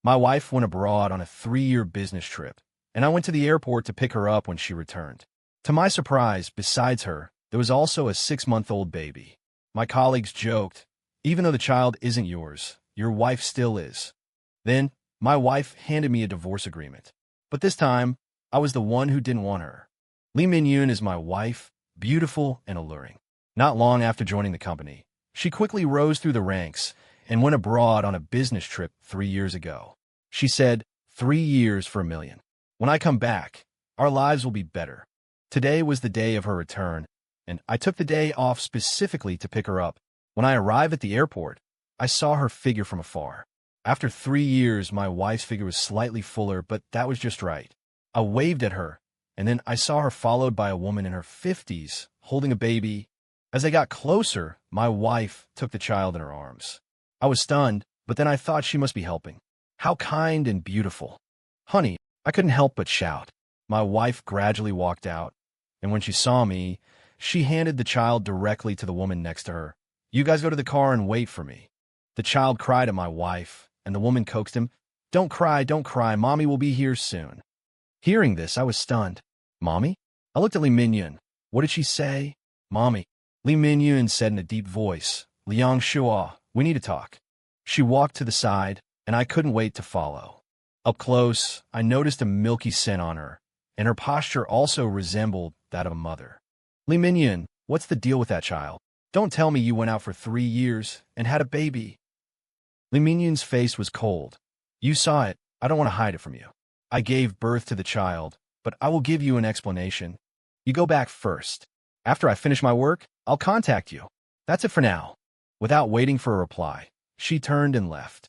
My wife went abroad on a 3-year business trip, and I went to the airport to pick her up when she returned. To my surprise, besides her, there was also a 6-month-old baby. My colleagues joked, "Even though the child isn't yours, your wife still is." Then, my wife handed me a divorce agreement. But this time, I was the one who didn't want her. Lee Min-yoon is my wife, beautiful and alluring. Not long after joining the company, she quickly rose through the ranks and went abroad on a business trip 3 years ago. She said, 3 years for $1 million. When I come back, our lives will be better. Today was the day of her return, and I took the day off specifically to pick her up. When I arrived at the airport, I saw her figure from afar. After 3 years, my wife's figure was slightly fuller, but that was just right. I waved at her, and then I saw her followed by a woman in her 50s, holding a baby. As I got closer, my wife took the child in her arms. I was stunned, but then I thought she must be helping. How kind and beautiful. "Honey," I couldn't help but shout. My wife gradually walked out, and when she saw me, she handed the child directly to the woman next to her. "You guys go to the car and wait for me." The child cried at my wife, and the woman coaxed him, don't cry, Mommy will be here soon." Hearing this, I was stunned. "Mommy?" I looked at Lee Min-yoon. What did she say? "Mommy." Lee Min-yoon said in a deep voice, "Liang Shua, we need to talk." She walked to the side, and I couldn't wait to follow. Up close, I noticed a milky scent on her, and her posture also resembled that of a mother. "Lee Min-yoon, what's the deal with that child? Don't tell me you went out for 3 years and had a baby." Lee Min-yoon's face was cold. "You saw it. I don't want to hide it from you. I gave birth to the child, but I will give you an explanation. You go back first. After I finish my work, I'll contact you. That's it for now." Without waiting for a reply, she turned and left.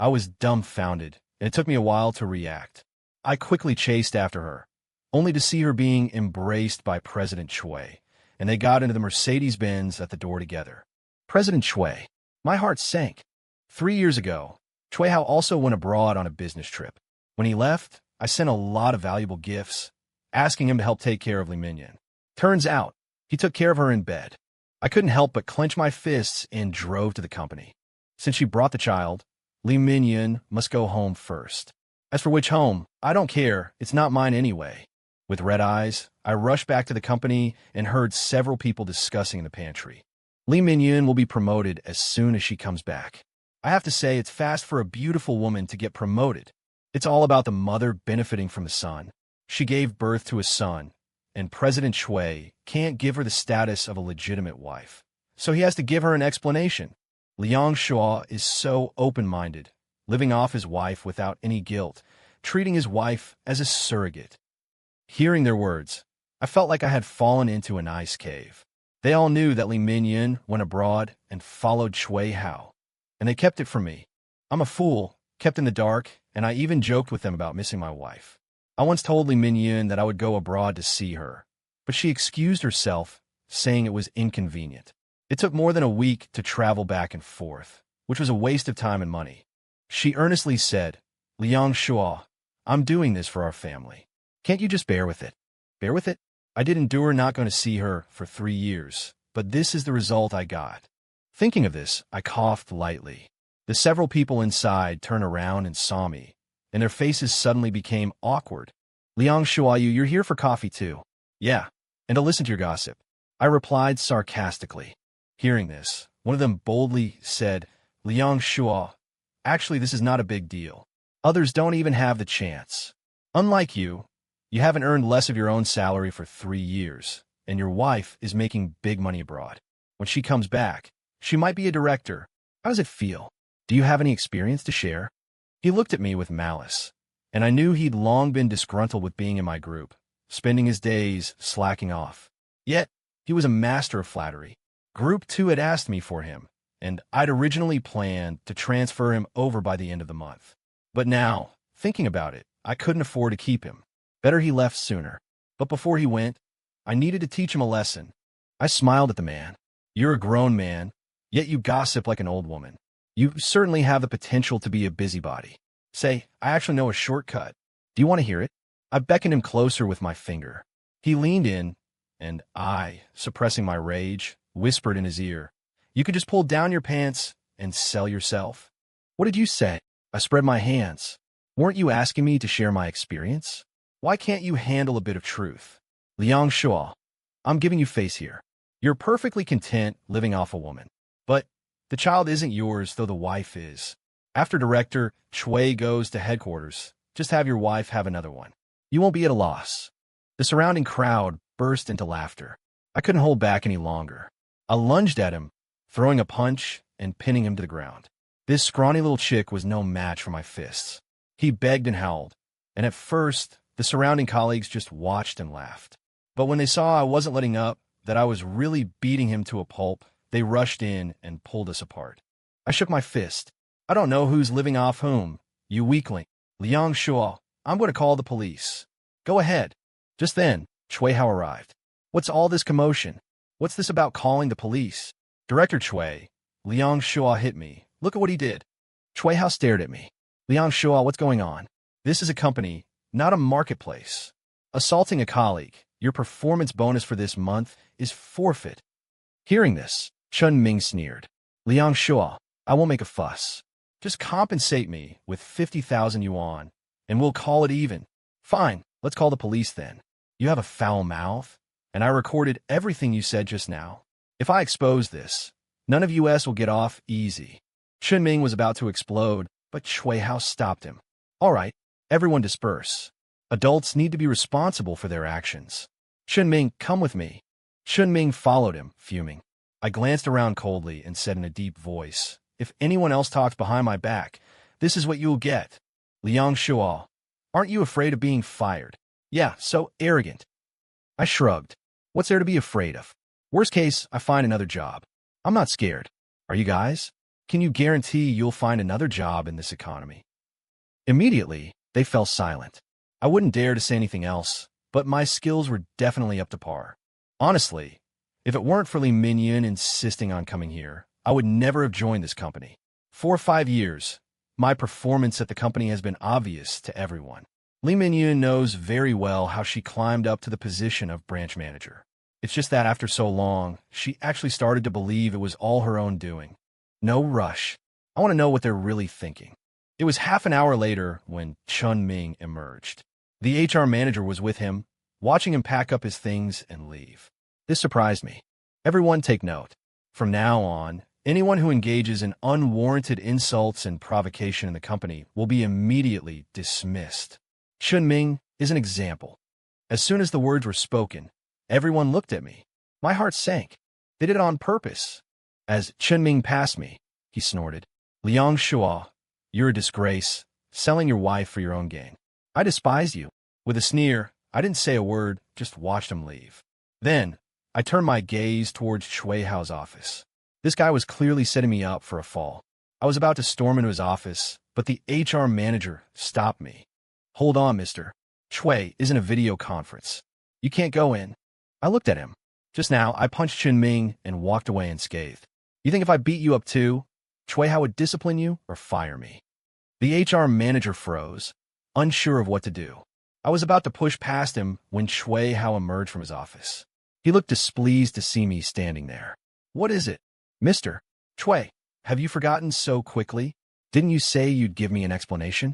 I was dumbfounded, and it took me a while to react. I quickly chased after her, only to see her being embraced by President Choi, and they got into the Mercedes-Benz at the door together. President Choi. My heart sank. 3 years ago, Choi Hao also went abroad on a business trip. When he left, I sent a lot of valuable gifts, asking him to help take care of Lee Min-yoon. Turns out, he took care of her in bed. I couldn't help but clench my fists and drove to the company. Since she brought the child, Lee Min-yoon must go home first. As for which home, I don't care, it's not mine anyway. With red eyes, I rushed back to the company and heard several people discussing in the pantry. Lee Min-yoon will be promoted as soon as she comes back. I have to say, it's fast for a beautiful woman to get promoted. It's all about the mother benefiting from the son. She gave birth to a son, and President Choi can't give her the status of a legitimate wife. So he has to give her an explanation. Liang Shua is so open-minded, living off his wife without any guilt, treating his wife as a surrogate. Hearing their words, I felt like I had fallen into an ice cave. They all knew that Lee Min-yoon went abroad and followed Choi Hao, and they kept it from me. I'm a fool, kept in the dark, and I even joked with them about missing my wife. I once told Lee Min-yoon that I would go abroad to see her, but she excused herself, saying it was inconvenient. It took more than a week to travel back and forth, which was a waste of time and money. She earnestly said, "Liang Shua, I'm doing this for our family. Can't you just bear with it?" Bear with it? I did endure not going to see her for 3 years, but this is the result I got. Thinking of this, I coughed lightly. The several people inside turned around and saw me, and their faces suddenly became awkward. "Liang Shua, you're here for coffee too?" "Yeah, and to listen to your gossip," I replied sarcastically. Hearing this, one of them boldly said, "Liang Shua, actually this is not a big deal. Others don't even have the chance. Unlike you, you haven't earned less of your own salary for 3 years, and your wife is making big money abroad. When she comes back, she might be a director. How does it feel? Do you have any experience to share?" He looked at me with malice, and I knew he'd long been disgruntled with being in my group, spending his days slacking off. Yet, he was a master of flattery. Group 2 had asked me for him, and I'd originally planned to transfer him over by the end of the month. But now, thinking about it, I couldn't afford to keep him. Better he left sooner. But before he went, I needed to teach him a lesson. I smiled at the man. "You're a grown man, yet you gossip like an old woman. You certainly have the potential to be a busybody. Say, I actually know a shortcut. Do you want to hear it?" I beckoned him closer with my finger. He leaned in, and I, suppressing my rage, whispered in his ear, "You could just pull down your pants and sell yourself." "What did you say?" I spread my hands. Weren't you asking me to share my experience? Why can't you handle a bit of truth? Liang Shuo, I'm giving you face here. You're perfectly content living off a woman. But the child isn't yours, though the wife is. After Director Chui goes to headquarters, just have your wife have another one. You won't be at a loss. The surrounding crowd burst into laughter. I couldn't hold back any longer. I lunged at him, throwing a punch and pinning him to the ground. This scrawny little chick was no match for my fists. He begged and howled, and at first, the surrounding colleagues just watched and laughed. But when they saw I wasn't letting up, that I was really beating him to a pulp, they rushed in and pulled us apart. I shook my fist. I don't know who's living off whom, you weakling. Liang Shuo, I'm going to call the police. Go ahead. Just then, Chui Hao arrived. What's all this commotion? What's this about calling the police? Director Chui, Liang Shuo hit me. Look at what he did. Chui Hao stared at me. Liang Shuo, what's going on? This is a company, not a marketplace. Assaulting a colleague, your performance bonus for this month is forfeit. Hearing this, Chun Ming sneered. Liang Shuo, I won't make a fuss. Just compensate me with 50,000 yuan, and we'll call it even. Fine, let's call the police then. You have a foul mouth, and I recorded everything you said just now. If I expose this, none of us will get off easy. Chun Ming was about to explode, but Chui Hao stopped him. All right, everyone disperse. Adults need to be responsible for their actions. Chun Ming, come with me. Chun Ming followed him, fuming. I glanced around coldly and said in a deep voice, if anyone else talks behind my back, this is what you'll get. Liang Shuo, aren't you afraid of being fired? Yeah, so arrogant. I shrugged. What's there to be afraid of? Worst case, I find another job. I'm not scared. Are you guys? Can you guarantee you'll find another job in this economy? Immediately, they fell silent. I wouldn't dare to say anything else, but my skills were definitely up to par. Honestly, if it weren't for Li Mingyun insisting on coming here, I would never have joined this company. 4 or 5 years, my performance at the company has been obvious to everyone. Li Mingyun knows very well how she climbed up to the position of branch manager. It's just that after so long, she actually started to believe it was all her own doing. No rush. I want to know what they're really thinking. It was half an hour later when Chun Ming emerged. The HR manager was with him, watching him pack up his things and leave. This surprised me. Everyone take note. From now on, anyone who engages in unwarranted insults and provocation in the company will be immediately dismissed. Chun Ming is an example. As soon as the words were spoken, everyone looked at me. My heart sank. They did it on purpose. As Chun Ming passed me, he snorted, Liang Shuo, you're a disgrace, selling your wife for your own gain. I despise you. With a sneer, I didn't say a word, just watched him leave. Then, I turned my gaze towards Chui Hao's office. This guy was clearly setting me up for a fall. I was about to storm into his office, but the HR manager stopped me. Hold on, mister. Chui isn't a video conference. You can't go in. I looked at him. Just now, I punched Chun Ming and walked away unscathed. You think if I beat you up too, Chui Hao would discipline you or fire me? The HR manager froze, unsure of what to do. I was about to push past him when Chui Hao emerged from his office. He looked displeased to see me standing there. What is it? Mister, Chui, have you forgotten so quickly? Didn't you say you'd give me an explanation?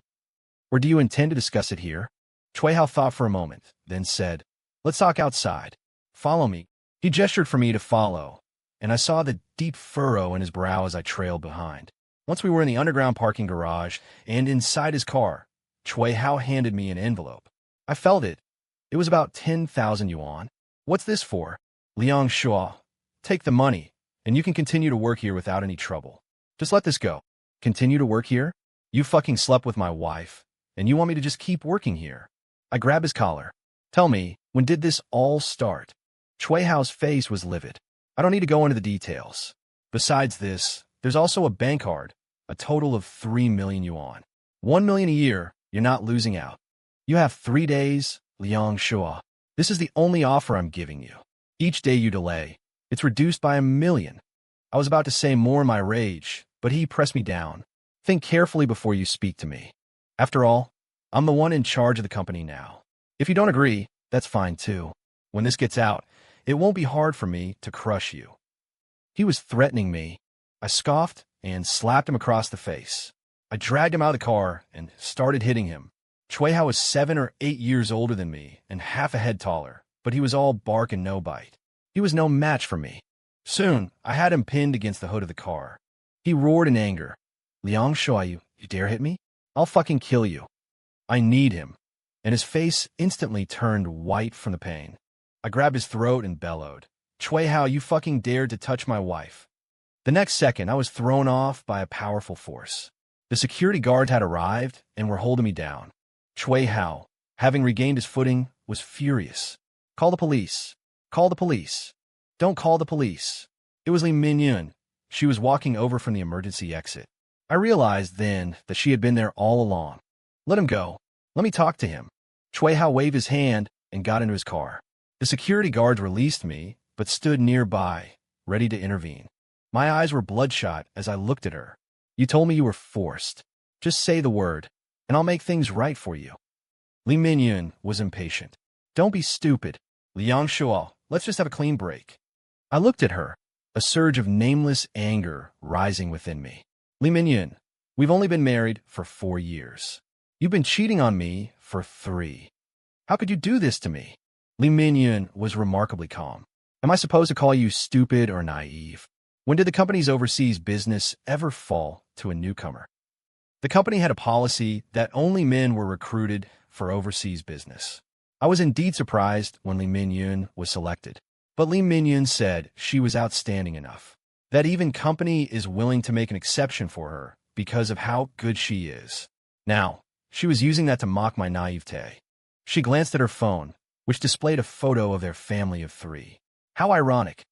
Or do you intend to discuss it here? Chui Hao thought for a moment, then said, let's talk outside. Follow me. He gestured for me to follow, and I saw the deep furrow in his brow as I trailed behind. Once we were in the underground parking garage and inside his car, Chui Hao handed me an envelope. I felt it. It was about 10,000 yuan. What's this for? Liang Shuo, take the money, and you can continue to work here without any trouble. Just let this go. Continue to work here? You fucking slept with my wife, and you want me to just keep working here? I grabbed his collar. Tell me, when did this all start? Chui Hao's face was livid. I don't need to go into the details. Besides this, there's also a bank card, a total of 3 million yuan. 1 million a year, you're not losing out. You have 3 days, Liang Shuo. This is the only offer I'm giving you. Each day you delay, it's reduced by 1 million. I was about to say more in my rage, but he pressed me down. Think carefully before you speak to me. After all, I'm the one in charge of the company now. If you don't agree, that's fine too. When this gets out, it won't be hard for me to crush you. He was threatening me. I scoffed and slapped him across the face. I dragged him out of the car and started hitting him. Choi Hao was 7 or 8 years older than me and half a head taller, but he was all bark and no bite. He was no match for me. Soon, I had him pinned against the hood of the car. He roared in anger. Liang Shuai, you dare hit me? I'll fucking kill you. I need him. And his face instantly turned white from the pain. I grabbed his throat and bellowed. Choi Hao, you fucking dared to touch my wife. The next second, I was thrown off by a powerful force. The security guards had arrived and were holding me down. Choi Hao, having regained his footing, was furious. Call the police. Call the police. Don't call the police. It was Lee Min-yun. She was walking over from the emergency exit. I realized then that she had been there all along. Let him go. Let me talk to him. Choi Hao waved his hand and got into his car. The security guards released me, but stood nearby, ready to intervene. My eyes were bloodshot as I looked at her. You told me you were forced. Just say the word, and I'll make things right for you. Lee Min-yun was impatient. Don't be stupid. Liang Shuo, let's just have a clean break. I looked at her, a surge of nameless anger rising within me. Lee Min-yun, we've only been married for 4 years. You've been cheating on me for 3. How could you do this to me? Lee Min-yun was remarkably calm. Am I supposed to call you stupid or naive? When did the company's overseas business ever fall to a newcomer? The company had a policy that only men were recruited for overseas business. I was indeed surprised when Lee Min-yun was selected. But Lee Min-yun said she was outstanding enough, that even company is willing to make an exception for her because of how good she is. Now, she was using that to mock my naivete. She glanced at her phone, which displayed a photo of their family of 3. How ironic.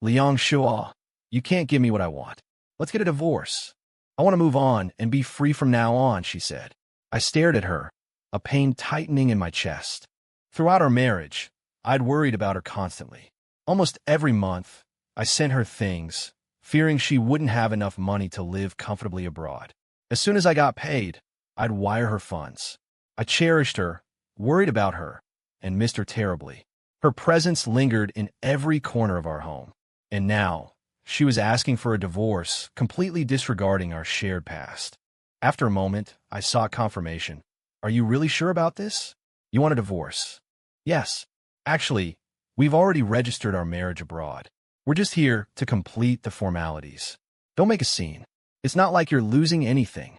Liang Shuo, you can't give me what I want. Let's get a divorce. I want to move on and be free from now on, she said. I stared at her, a pain tightening in my chest. Throughout our marriage, I'd worried about her constantly. Almost every month, I sent her things, fearing she wouldn't have enough money to live comfortably abroad. As soon as I got paid, I'd wire her funds. I cherished her, worried about her, and missed her terribly. Her presence lingered in every corner of our home. And now, she was asking for a divorce, completely disregarding our shared past. After a moment, I sought confirmation. Are you really sure about this? You want a divorce? Yes. Actually, we've already registered our marriage abroad. We're just here to complete the formalities. Don't make a scene. It's not like you're losing anything.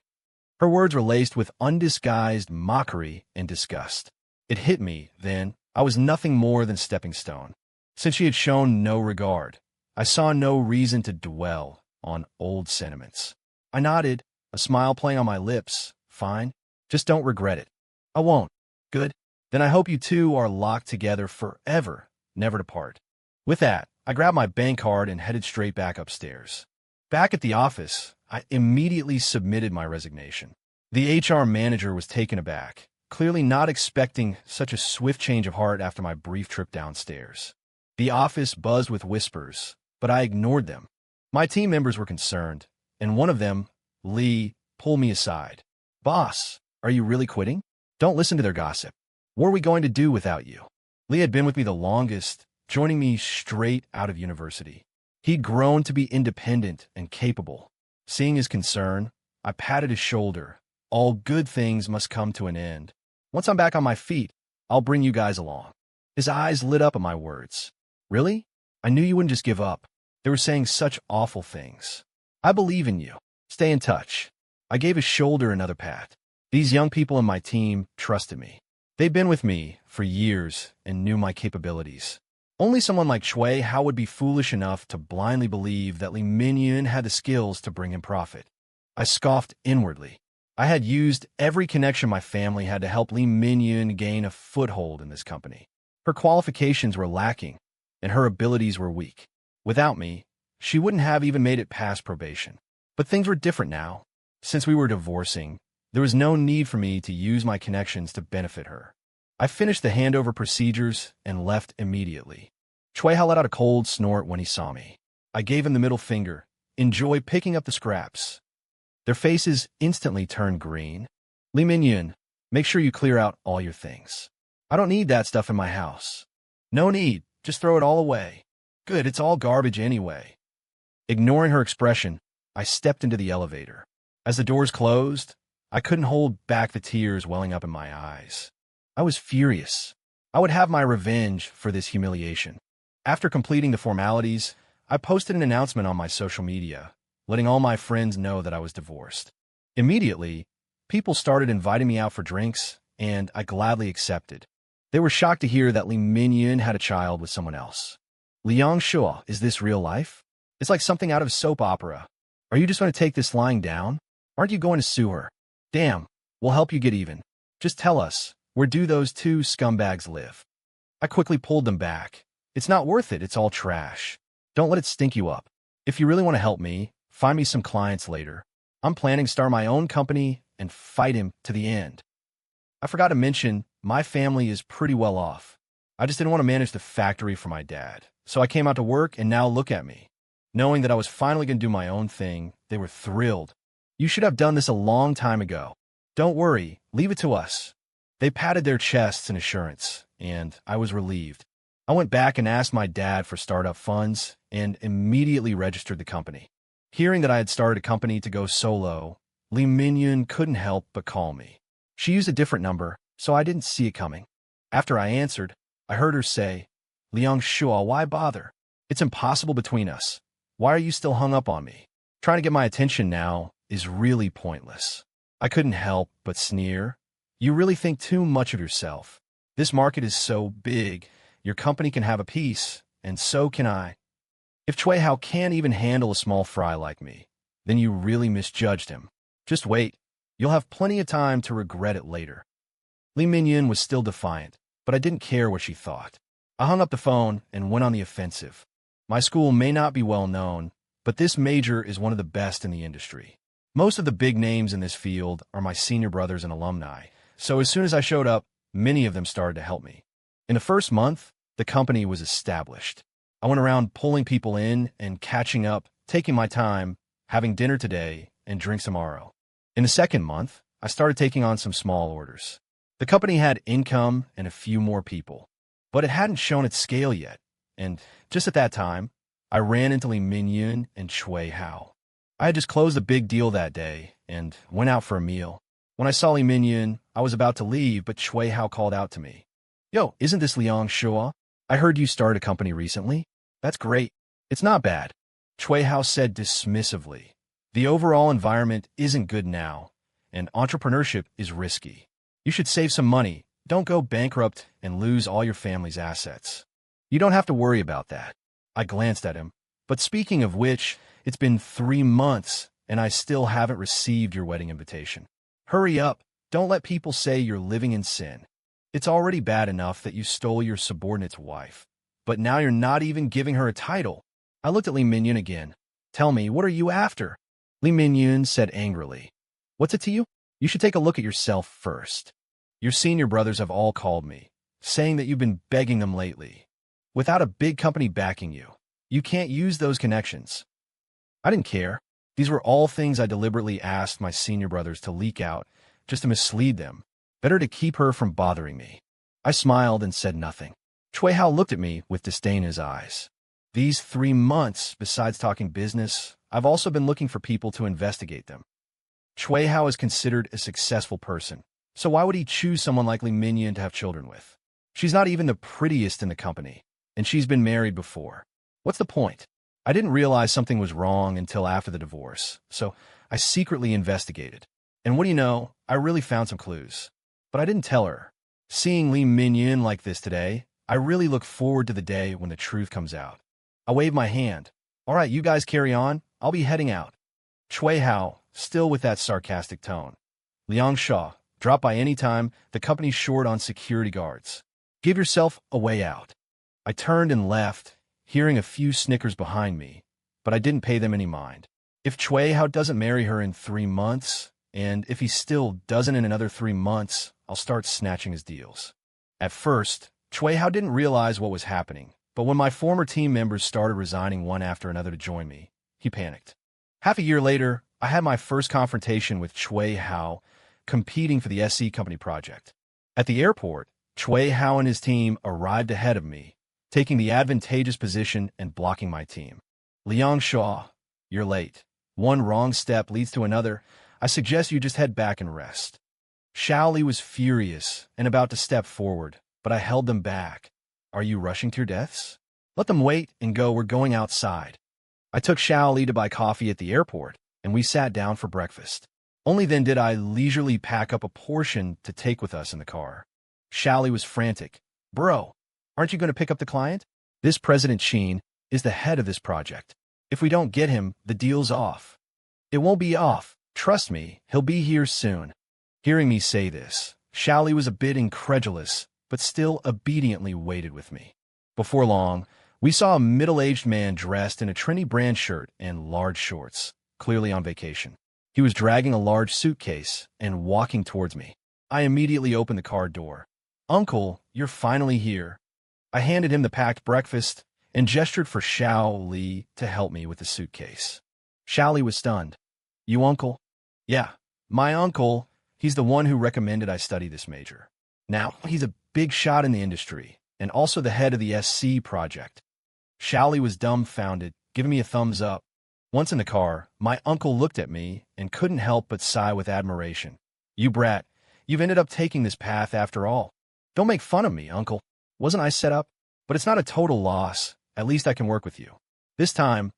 Her words were laced with undisguised mockery and disgust. It hit me, then, I was nothing more than stepping stone. Since she had shown no regard, I saw no reason to dwell on old sentiments. I nodded, a smile playing on my lips. Fine. Just don't regret it. I won't. Good. Then I hope you two are locked together forever, never to part. With that, I grabbed my bank card and headed straight back upstairs. Back at the office, I immediately submitted my resignation. The HR manager was taken aback, clearly not expecting such a swift change of heart after my brief trip downstairs. The office buzzed with whispers, but I ignored them. My team members were concerned, and one of them, Lee, pulled me aside. Boss, are you really quitting? Don't listen to their gossip. What are we going to do without you? Lee had been with me the longest, joining me straight out of university. He'd grown to be independent and capable. Seeing his concern, I patted his shoulder. All good things must come to an end. Once I'm back on my feet, I'll bring you guys along. His eyes lit up at my words. Really? I knew you wouldn't just give up. They were saying such awful things. I believe in you. Stay in touch. I gave his shoulder another pat. These young people in my team trusted me. They'd been with me for years and knew my capabilities. Only someone like Shui Hao would be foolish enough to blindly believe that Lee Min-yun had the skills to bring him profit. I scoffed inwardly. I had used every connection my family had to help Lee Min-yun gain a foothold in this company. Her qualifications were lacking, and her abilities were weak. Without me, she wouldn't have even made it past probation. But things were different now. Since we were divorcing, there was no need for me to use my connections to benefit her. I finished the handover procedures and left immediately. Choi Hao let out a cold snort when he saw me. I gave him the middle finger. Enjoy picking up the scraps. Their faces instantly turned green. Lee Min-yun, make sure you clear out all your things. I don't need that stuff in my house. No need. Just throw it all away. Good, it's all garbage anyway. Ignoring her expression, I stepped into the elevator. As the doors closed, I couldn't hold back the tears welling up in my eyes. I was furious. I would have my revenge for this humiliation. After completing the formalities, I posted an announcement on my social media, letting all my friends know that I was divorced. Immediately, people started inviting me out for drinks, and I gladly accepted. They were shocked to hear that Lee Min-yoon had a child with someone else. Liang Shua, is this real life? It's like something out of a soap opera. Are you just going to take this lying down? Aren't you going to sue her? Damn, we'll help you get even. Just tell us, where do those two scumbags live? I quickly pulled them back. It's not worth it, it's all trash. Don't let it stink you up. If you really want to help me, find me some clients later. I'm planning to start my own company and fight him to the end. I forgot to mention, my family is pretty well off. I just didn't want to manage the factory for my dad, so I came out to work and now look at me. Knowing that I was finally going to do my own thing, they were thrilled. You should have done this a long time ago. Don't worry, leave it to us. They patted their chests in assurance, and I was relieved. I went back and asked my dad for startup funds and immediately registered the company. Hearing that I had started a company to go solo, Lee Min-yoon couldn't help but call me. She used a different number, so I didn't see it coming. After I answered, I heard her say, "Liang Shua, why bother? It's impossible between us. Why are you still hung up on me? Trying to get my attention now is really pointless." I couldn't help but sneer. You really think too much of yourself. This market is so big, your company can have a piece, and so can I. If Chui Hao can't even handle a small fry like me, then you really misjudged him. Just wait. You'll have plenty of time to regret it later. Lee Min-yoon was still defiant, but I didn't care what she thought. I hung up the phone and went on the offensive. My school may not be well known, but this major is one of the best in the industry. Most of the big names in this field are my senior brothers and alumni, so as soon as I showed up, many of them started to help me. In the first month, the company was established. I went around pulling people in and catching up, taking my time, having dinner today and drinks tomorrow. In the second month, I started taking on some small orders. The company had income and a few more people, but it hadn't shown its scale yet, and just at that time, I ran into Lee Min-yoon and Chui Hao. I had just closed a big deal that day and went out for a meal. When I saw Lee Min-yoon, I was about to leave, but Chui Hao called out to me. "Yo, isn't this Liang Shua? I heard you started a company recently. That's great. It's not bad," Chui Hao said dismissively. "The overall environment isn't good now, and entrepreneurship is risky. You should save some money. Don't go bankrupt and lose all your family's assets. You don't have to worry about that." I glanced at him. "But speaking of which, it's been 3 months, and I still haven't received your wedding invitation. Hurry up. Don't let people say you're living in sin. It's already bad enough that you stole your subordinate's wife, but now you're not even giving her a title." I looked at Lee Min-yoon again. "Tell me, what are you after?" Lee Min-yoon said angrily. "What's it to you? You should take a look at yourself first. Your senior brothers have all called me, saying that you've been begging them lately. Without a big company backing you, you can't use those connections." I didn't care. These were all things I deliberately asked my senior brothers to leak out, just to mislead them. Better to keep her from bothering me. I smiled and said nothing. Chui Hao looked at me with disdain in his eyes. These 3 months, besides talking business, I've also been looking for people to investigate them. Chui Hao is considered a successful person, so why would he choose someone like Lee Min-yoon to have children with? She's not even the prettiest in the company, and she's been married before. What's the point? I didn't realize something was wrong until after the divorce, so I secretly investigated. And what do you know, I really found some clues. But I didn't tell her. Seeing Lee Min-yoon like this today, I really look forward to the day when the truth comes out. I waved my hand. "All right, you guys carry on. I'll be heading out." Chui Hao, still with that sarcastic tone. "Liang Shua, drop by any time. The company's short on security guards. Give yourself a way out." I turned and left, hearing a few snickers behind me, but I didn't pay them any mind. If Chui Hao doesn't marry her in 3 months, and if he still doesn't in another 3 months, I'll start snatching his deals. At first, Chui Hao didn't realize what was happening, but when my former team members started resigning one after another to join me, he panicked. Half a year later, I had my first confrontation with Chui Hao, competing for the SC Company project. At the airport, Chui Hao and his team arrived ahead of me, taking the advantageous position and blocking my team. "Liang Shua, you're late. One wrong step leads to another. I suggest you just head back and rest. Xiaoli was furious and about to step forward, but I held them back. Are you rushing to your deaths? Let them wait and go. We're going outside. I took Xiaoli to buy coffee at the airport, and we sat down for breakfast. Only then did I leisurely pack up a portion to take with us in the car. Xiaoli was frantic. Bro, aren't you going to pick up the client? This President Sheen is the head of this project. If we don't get him, the deal's off. It won't be off. Trust me, he'll be here soon. Hearing me say this, Xiaoli was a bit incredulous, but still obediently waited with me. Before long, we saw a middle-aged man dressed in a trendy brand shirt and large shorts, clearly on vacation. He was dragging a large suitcase and walking towards me. I immediately opened the car door. Uncle, you're finally here. I handed him the packed breakfast and gestured for Xiaoli to help me with the suitcase. Xiaoli was stunned. You uncle? Yeah, my uncle. He's the one who recommended I study this major. Now, he's a big shot in the industry and also the head of the SC project. Xiaoli was dumbfounded, giving me a thumbs up. Once in the car, my uncle looked at me and couldn't help but sigh with admiration. You brat, you've ended up taking this path after all. Don't make fun of me, uncle. Wasn't I set up? But it's not a total loss. At least I can work with you. This time,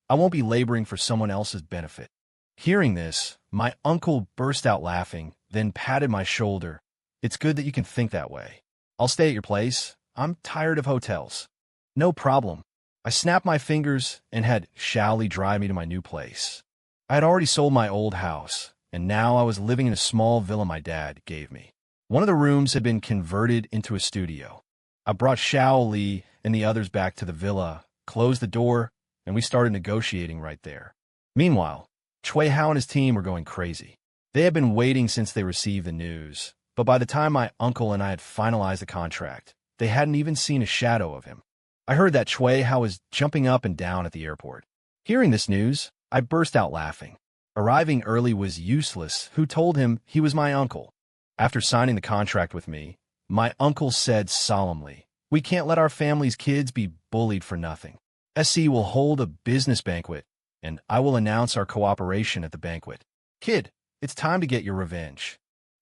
I won't be laboring for someone else's benefit. Hearing this, my uncle burst out laughing, then patted my shoulder. It's good that you can think that way. I'll stay at your place. I'm tired of hotels. No problem. I snapped my fingers and had Xiaoli drive me to my new place. I had already sold my old house, and now I was living in a small villa my dad gave me. One of the rooms had been converted into a studio. I brought Xiaoli and the others back to the villa, closed the door, and we started negotiating right there. Meanwhile, Cui Hao and his team were going crazy. They had been waiting since they received the news, but by the time my uncle and I had finalized the contract, they hadn't even seen a shadow of him. I heard that Cui Hao was jumping up and down at the airport. Hearing this news, I burst out laughing. Arriving early was useless. Who told him he was my uncle? After signing the contract with me, my uncle said solemnly, "We can't let our family's kids be bullied for nothing. SC will hold a business banquet, and I will announce our cooperation at the banquet. Kid, it's time to get your revenge."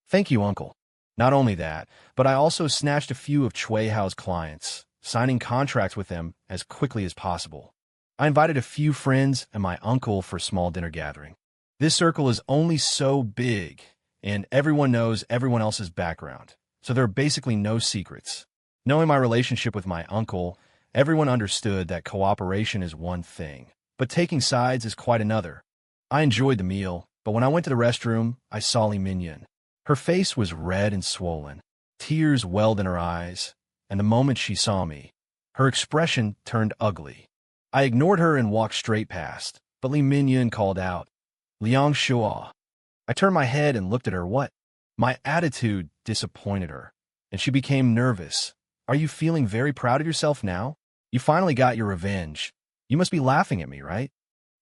Thank you, uncle. Not only that, but I also snatched a few of Cui Hao's clients, signing contracts with them as quickly as possible. I invited a few friends and my uncle for a small dinner gathering. This circle is only so big, and everyone knows everyone else's background, so there are basically no secrets. Knowing my relationship with my uncle, everyone understood that cooperation is one thing, but taking sides is quite another. I enjoyed the meal, but when I went to the restroom, I saw Li Minyan. Her face was red and swollen. Tears welled in her eyes, and the moment she saw me, her expression turned ugly. I ignored her and walked straight past, but Li Minyan called out, "Liang Shuo." I turned my head and looked at her. What? My attitude disappointed her, and she became nervous. Are you feeling very proud of yourself now? You finally got your revenge. You must be laughing at me, right?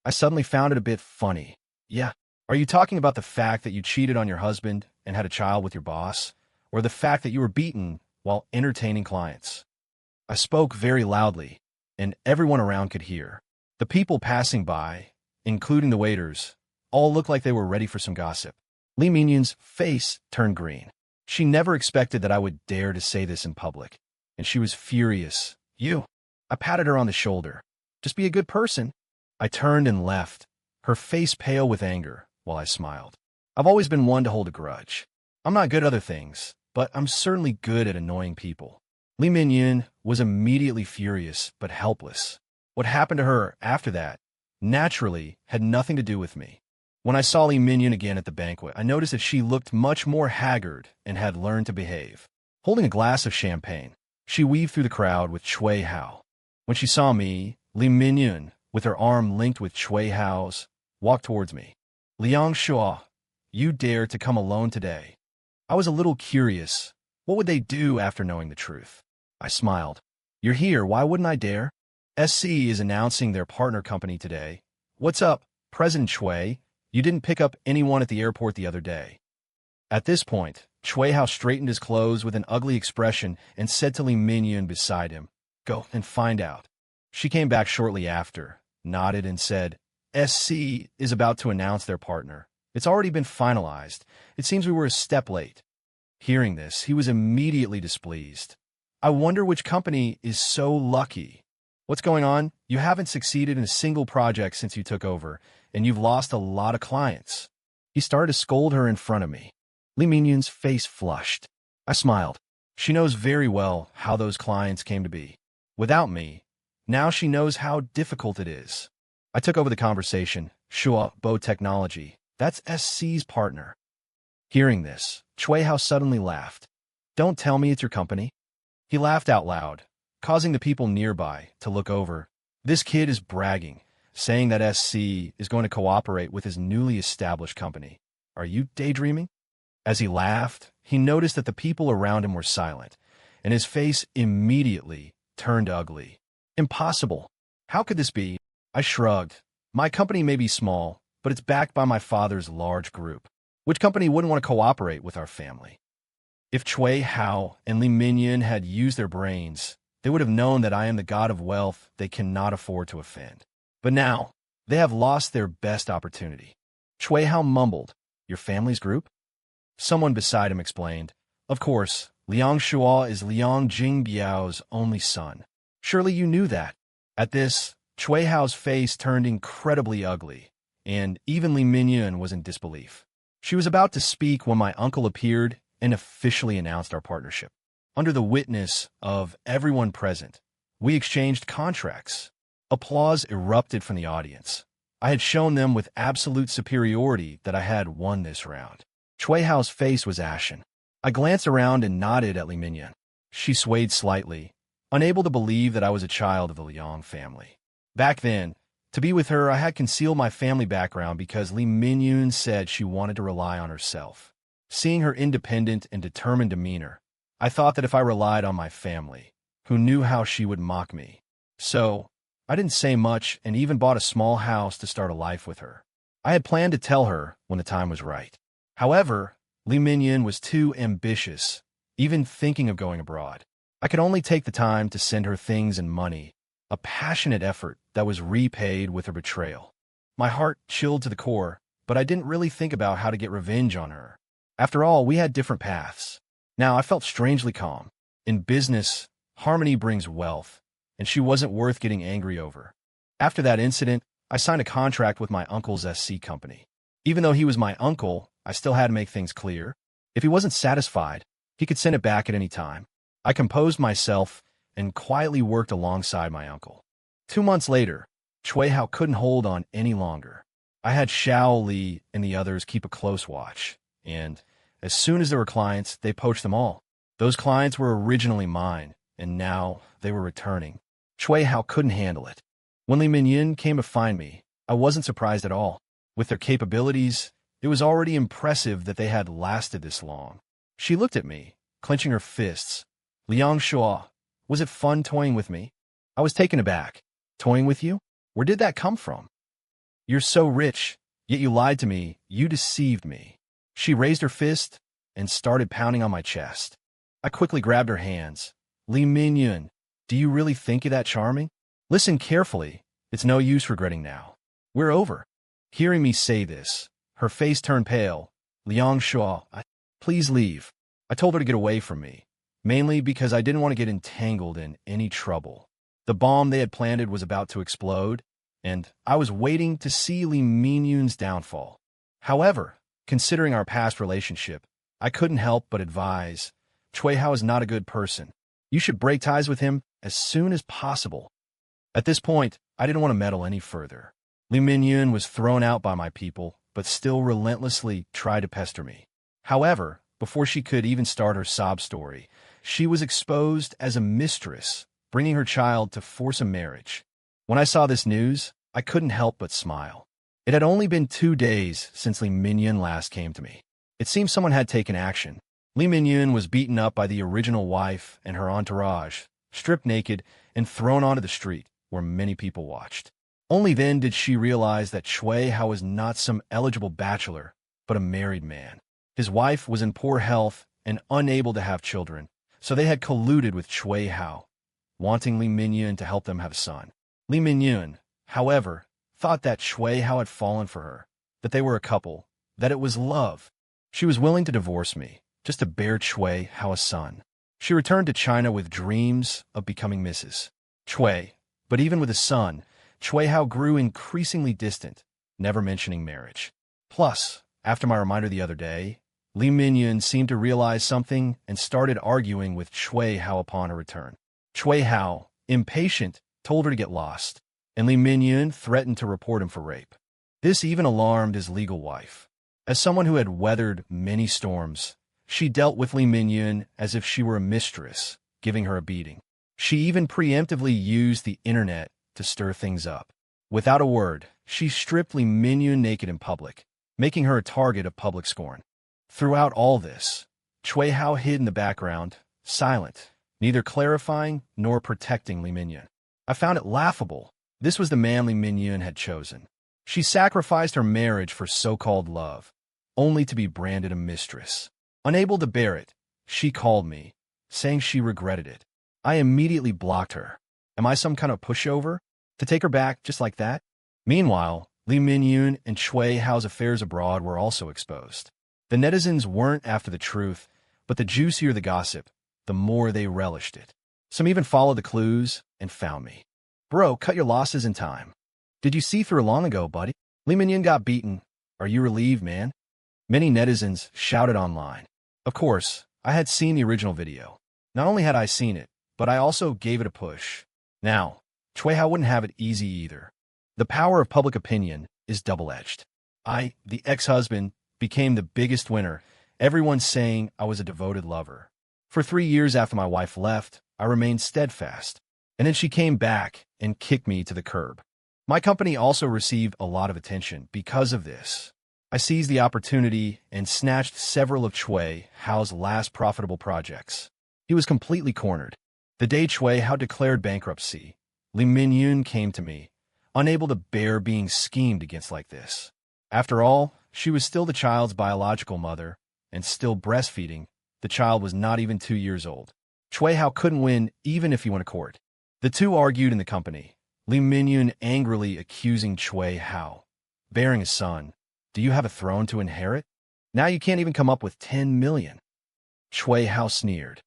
I suddenly found it a bit funny. Yeah. Are you talking about the fact that you cheated on your husband and had a child with your boss, or the fact that you were beaten while entertaining clients? I spoke very loudly, and everyone around could hear. The people passing by, including the waiters, all looked like they were ready for some gossip. Li Minyan's face turned green. She never expected that I would dare to say this in public, and she was furious. You. I patted her on the shoulder. Just be a good person. I turned and left, her face pale with anger, while I smiled. I've always been one to hold a grudge. I'm not good at other things, but I'm certainly good at annoying people. Li Minyan was immediately furious, but helpless. What happened to her after that, naturally, had nothing to do with me. When I saw Li Minyan again at the banquet, I noticed that she looked much more haggard and had learned to behave. Holding a glass of champagne, she weaved through the crowd with Cui Hao. When she saw me, Li Minyan, with her arm linked with Cui Hao's, walked towards me. "Liang Shuo, you dared to come alone today." I was a little curious. What would they do after knowing the truth? I smiled. "You're here, why wouldn't I dare? SC is announcing their partner company today. What's up, President Cui? You didn't pick up anyone at the airport the other day." At this point, Cui Hao straightened his clothes with an ugly expression and said to Li Minyan beside him, "Go and find out." She came back shortly after, nodded and said, "SC is about to announce their partner. It's already been finalized. It seems we were a step late. Hearing this, he was immediately displeased. I wonder which company is so lucky. What's going on? You haven't succeeded in a single project since you took over, and you've lost a lot of clients. He started to scold her in front of me. Lee Minyun's face flushed. I smiled. She knows very well how those clients came to be. Without me, now she knows how difficult it is. I took over the conversation. Shua, Bo Technology. That's SC's partner. Hearing this, Chui Hao suddenly laughed. Don't tell me it's your company. He laughed out loud, causing the people nearby to look over. This kid is bragging, saying that SC is going to cooperate with his newly established company. Are you daydreaming? As he laughed, he noticed that the people around him were silent, and his face immediately turned ugly. Impossible. How could this be? I shrugged. My company may be small, but it's backed by my father's large group. Which company wouldn't want to cooperate with our family? If Chui Hao and Li Minyan had used their brains, they would have known that I am the god of wealth they cannot afford to offend. But now, they have lost their best opportunity. Chui Hao mumbled, Your family's group? Someone beside him explained, Of course, Liang Shua is Liang Jingbiao's only son. Surely you knew that. At this, Chui Hao's face turned incredibly ugly, and even Li Minyan was in disbelief. She was about to speak when my uncle appeared and officially announced our partnership. Under the witness of everyone present, we exchanged contracts. Applause erupted from the audience. I had shown them with absolute superiority that I had won this round. Chui Hao's face was ashen. I glanced around and nodded at Li Minyan. She swayed slightly, unable to believe that I was a child of the Liang family. Back then, to be with her, I had concealed my family background because Li Minyan said she wanted to rely on herself. Seeing her independent and determined demeanor, I thought that if I relied on my family, who knew how she would mock me. So, I didn't say much and even bought a small house to start a life with her. I had planned to tell her when the time was right. However, Li Minyan was too ambitious, even thinking of going abroad. I could only take the time to send her things and money, a passionate effort that was repaid with her betrayal. My heart chilled to the core, but I didn't really think about how to get revenge on her. After all, we had different paths. Now I felt strangely calm. In business, harmony brings wealth, and she wasn't worth getting angry over. After that incident, I signed a contract with my uncle's SC company. Even though he was my uncle, I still had to make things clear. If he wasn't satisfied, he could send it back at any time. I composed myself and quietly worked alongside my uncle. 2 months later, Chui Hao couldn't hold on any longer. I had Xiao Li and the others keep a close watch, and as soon as there were clients, they poached them all. Those clients were originally mine, and now they were returning. Chui Hao couldn't handle it. When Li Minyan came to find me, I wasn't surprised at all. With their capabilities, it was already impressive that they had lasted this long. She looked at me, clenching her fists. Liang Shua, was it fun toying with me? I was taken aback. Toying with you? Where did that come from? You're so rich, yet you lied to me. You deceived me. She raised her fist and started pounding on my chest. I quickly grabbed her hands. Li Minyan, do you really think you're that charming? Listen carefully. It's no use regretting now. We're over. Hearing me say this, her face turned pale. Liang Shua, please leave. I told her to get away from me, mainly because I didn't want to get entangled in any trouble. The bomb they had planted was about to explode, and I was waiting to see Li Minyan's downfall. However, considering our past relationship, I couldn't help but advise, Chui Hao is not a good person. You should break ties with him as soon as possible. At this point, I didn't want to meddle any further. Li Minyan was thrown out by my people, but still relentlessly tried to pester me. However, before she could even start her sob story, she was exposed as a mistress, bringing her child to force a marriage. When I saw this news, I couldn't help but smile. It had only been 2 days since Li Minyan last came to me. It seemed someone had taken action. Li Minyan was beaten up by the original wife and her entourage, stripped naked and thrown onto the street, where many people watched. Only then did she realize that Chui Hao was not some eligible bachelor, but a married man. His wife was in poor health and unable to have children, so they had colluded with Chui Hao, wanting Li Minyan to help them have a son. Li Minyan, however, thought that Chui Hao had fallen for her, that they were a couple, that it was love. She was willing to divorce me, just to bear Chui Hao a son. She returned to China with dreams of becoming Mrs. Chui, but even with a son, Chui Hao grew increasingly distant, never mentioning marriage. Plus, after my reminder the other day, Li Mingyun seemed to realize something and started arguing with Chui Hao upon her return. Chui Hao, impatient, told her to get lost, and Li Mingyun threatened to report him for rape. This even alarmed his legal wife. As someone who had weathered many storms, she dealt with Li Mingyun as if she were a mistress, giving her a beating. She even preemptively used the internet to stir things up. Without a word, she stripped Li Mingyun naked in public, making her a target of public scorn. Throughout all this, Chui Hao hid in the background, silent, neither clarifying nor protecting Li Mingyun. I found it laughable. This was the man Li Mingyun had chosen. She sacrificed her marriage for so-called love, only to be branded a mistress. Unable to bear it, she called me, saying she regretted it. I immediately blocked her. Am I some kind of pushover? To take her back just like that? Meanwhile, Li Mingyun and Chui Hao's affairs abroad were also exposed. The netizens weren't after the truth, but the juicier the gossip, the more they relished it. Some even followed the clues and found me. Bro, cut your losses in time. Did you see through long ago, buddy? Li Mingyun got beaten. Are you relieved, man? Many netizens shouted online. Of course, I had seen the original video. Not only had I seen it, but I also gave it a push. Now, Chui Hao wouldn't have it easy either. The power of public opinion is double-edged. I, the ex-husband, became the biggest winner, everyone saying I was a devoted lover. For 3 years after my wife left, I remained steadfast. And then she came back and kicked me to the curb. My company also received a lot of attention because of this. I seized the opportunity and snatched several of Chui Hao's last profitable projects. He was completely cornered. The day Chui Hao declared bankruptcy, Li Mingyun came to me, unable to bear being schemed against like this. After all, she was still the child's biological mother, and still breastfeeding. The child was not even 2 years old. Chui Hao couldn't win even if he went to court. The two argued in the company, Li Mingyun angrily accusing Chui Hao. Bearing a son, do you have a throne to inherit? Now you can't even come up with 10 million. Chui Hao sneered.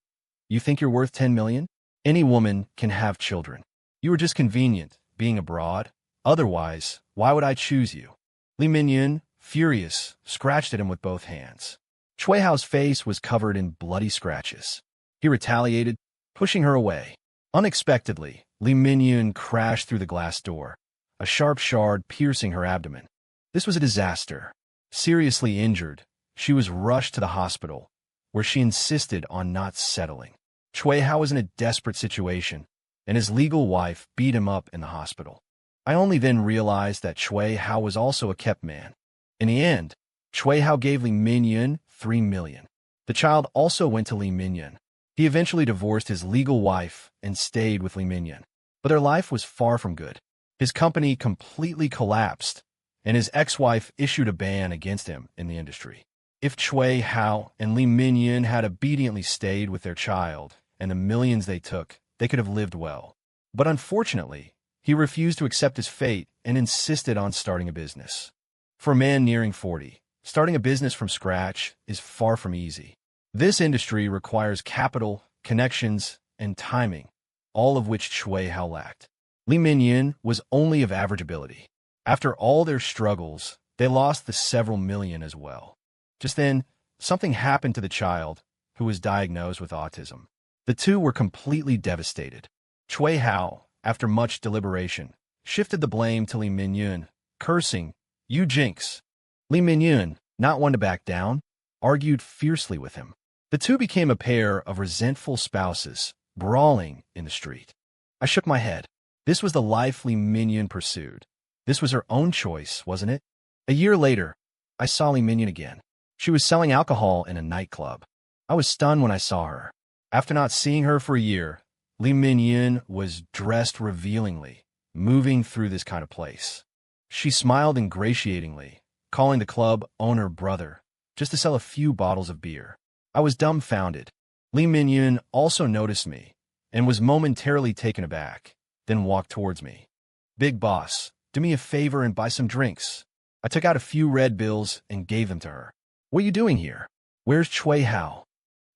You think you're worth 10 million? Any woman can have children. You were just convenient, being abroad. Otherwise, why would I choose you? Li Mingyun, furious, scratched at him with both hands. Chui Hao's face was covered in bloody scratches. He retaliated, pushing her away. Unexpectedly, Li Mingyun crashed through the glass door, a sharp shard piercing her abdomen. This was a disaster. Seriously injured, she was rushed to the hospital, where she insisted on not settling. Chui Hao was in a desperate situation, and his legal wife beat him up in the hospital. I only then realized that Chui Hao was also a kept man. In the end, Chui Hao gave Li Mingyun 3 million. The child also went to Li Mingyun. He eventually divorced his legal wife and stayed with Li Mingyun. But their life was far from good. His company completely collapsed, and his ex-wife issued a ban against him in the industry. If Chui Hao and Li Mingyun had obediently stayed with their child and the millions they took, they could have lived well. But unfortunately, he refused to accept his fate and insisted on starting a business. For a man nearing 40, starting a business from scratch is far from easy. This industry requires capital, connections, and timing, all of which Chui Hao lacked. Li Mingyun was only of average ability. After all their struggles, they lost the several million as well. Just then, something happened to the child, who was diagnosed with autism. The two were completely devastated. Chui Hao, after much deliberation, shifted the blame to Li Mingyun, cursing, "You jinx." Li Mingyun, not one to back down, argued fiercely with him. The two became a pair of resentful spouses, brawling in the street. I shook my head. This was the life Li Mingyun pursued. This was her own choice, wasn't it? A year later, I saw Li Mingyun again. She was selling alcohol in a nightclub. I was stunned when I saw her. After not seeing her for a year, Li Mingyun was dressed revealingly, moving through this kind of place. She smiled ingratiatingly, calling the club owner brother, just to sell a few bottles of beer. I was dumbfounded. Li Mingyun also noticed me, and was momentarily taken aback, then walked towards me. "Big boss, do me a favor and buy some drinks." I took out a few red bills and gave them to her. What are you doing here? Where's Chui Hao?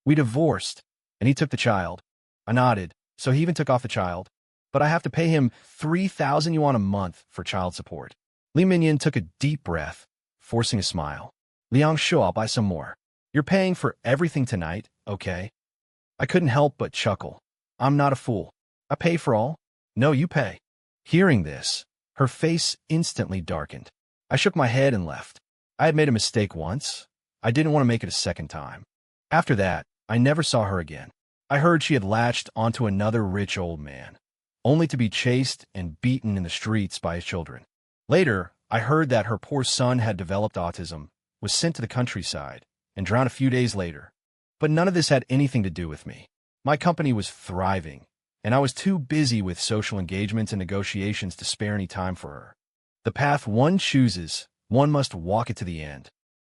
We divorced, and he took the child. I nodded, so he even took off the child. But I have to pay him 3,000 yuan a month for child support. Li Minyan took a deep breath, forcing a smile. Liang Shu, I'll buy some more. You're paying for everything tonight, okay? I couldn't help but chuckle. I'm not a fool. I pay for all. No, you pay. Hearing this, her face instantly darkened. I shook my head and left. I had made a mistake once. I didn't want to make it a second time. After that, I never saw her again. I heard she had latched onto another rich old man, only to be chased and beaten in the streets by his children. Later, I heard that her poor son had developed autism, was sent to the countryside, and drowned a few days later. But none of this had anything to do with me. My company was thriving, and I was too busy with social engagements and negotiations to spare any time for her. The path one chooses, one must walk it to the end.